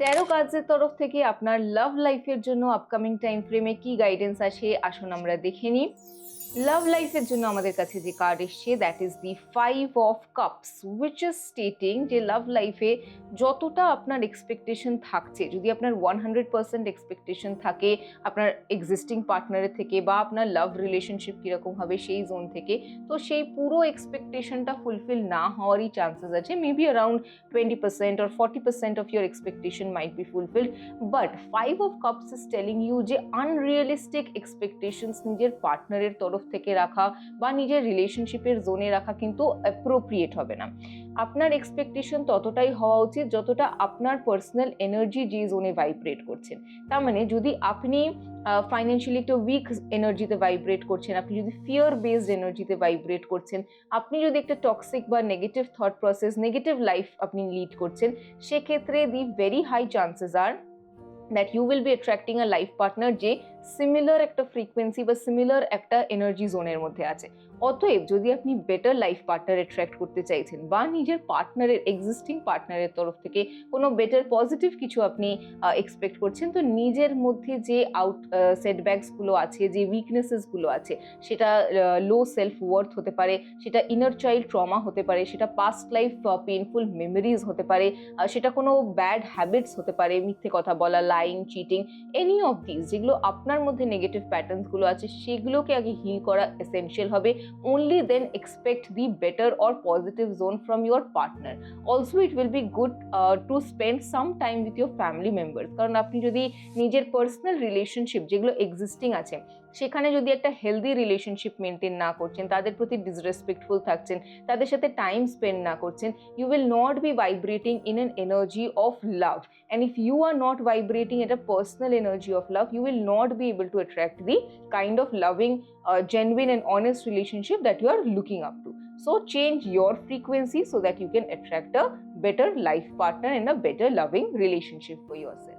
Taro কার্ডসের তরফ থেকে আপনার লাভ লাইফের জন্য আপকামিং টাইম ফ্রেমে কি গাইডেন্স আসে আসুন আমরা দেখে নিই। লাভ লাইফের জন্য আমাদের কাছে যে কার্ড এসছে that is the 5 of Cups, which is stating যে লাভ লাইফে যতটা আপনার এক্সপেকটেশন থাকছে, যদি আপনার 100% এক্সপেকটেশন থাকে আপনার এক্সিস্টিং পার্টনারের থেকে বা আপনার লাভ রিলেশনশিপ কীরকম হবে সেই জোন থেকে, তো সেই পুরো এক্সপেকটেশনটা ফুলফিল না হওয়ারই চান্সেস আছে। Maybe around 20% or 40% of your expectation might be fulfilled, but 5 of Cups is telling you যে আনরিয়েলিস্টিক এক্সপেকটেশনস নিজের পার্টনারের তরফ থেকে রাখা বা নিজের রিলেশনশিপের জোনে রাখা কিন্তু অ্যাপ্রোপ্রিয়েট হবে না। আপনার এক্সপেকটেশন ততটাই হওয়া উচিত যতটা আপনার পার্সোনাল এনার্জি যে জোনে ভাইব্রেট করছেন। তার মানে যদি আপনি ফাইন্যান্সিয়ালি একটা উইক এনার্জিতে ভাইব্রেট করছেন, আপনি যদি ফিয়ার বেসড এনার্জিতে ভাইব্রেট করছেন, আপনি যদি একটা টক্সিক বা negative thought process, negative life আপনি লিড করছেন, সেক্ষেত্রে the very high chances are that you will be attracting a life partner যে সিমিলার একটা ফ্রিকোয়েন্সি বা সিমিলার একটা এনার্জি জোনের মধ্যে আছে। অতএব যদি আপনি বেটার লাইফ পার্টনার অ্যাট্রাক্ট করতে চাইছেন বা নিজের পার্টনারের এক্সিস্টিং পার্টনারের তরফ থেকে কোনো বেটার পজিটিভ কিছু আপনি এক্সপেক্ট করছেন, তো নিজের মধ্যে যে সেটব্যাকসগুলো আছে, যে উইকনেসেসগুলো আছে, সেটা লো সেলফ ওয়ার্থ হতে পারে, সেটা ইনার চাইল্ড ট্রমা হতে পারে, সেটা পাস্ট লাইফ পেইনফুল মেমোরিজ হতে পারে, সেটা কোনো ব্যাড হ্যাবিটস হতে পারে, মিথ্যে কথা বলা, lying, cheating, any of this যেগুলো আপনার মধ্যে নেগেটিভ প্যাটার্নসগুলো আছে সেগুলোকে আগে হিল করা এসেনশিয়াল হবে। only then expect the better or positive zone from your partner. Also it will be good to spend some time with your family members, কারণ আপনি যদি নিজের পার্সোনাল রিলেশনশিপ যেগুলো এক্সিস্টিং আছে সেখানে যদি একটা হেলদি রিলেশনশিপ মেনটেন না করছেন, তাদের প্রতি ডিসরেসপেক্টফুল থাকছেন, তাদের সাথে টাইম স্পেন্ড না করছেন, you will not be vibrating in an energy of love, and if you are not vibrating at a personal energy of love, you will not be able to attract the kind of loving, genuine and honest relationship that you are looking up to. So change your frequency so that you can attract a better life partner and a better loving relationship for yourself.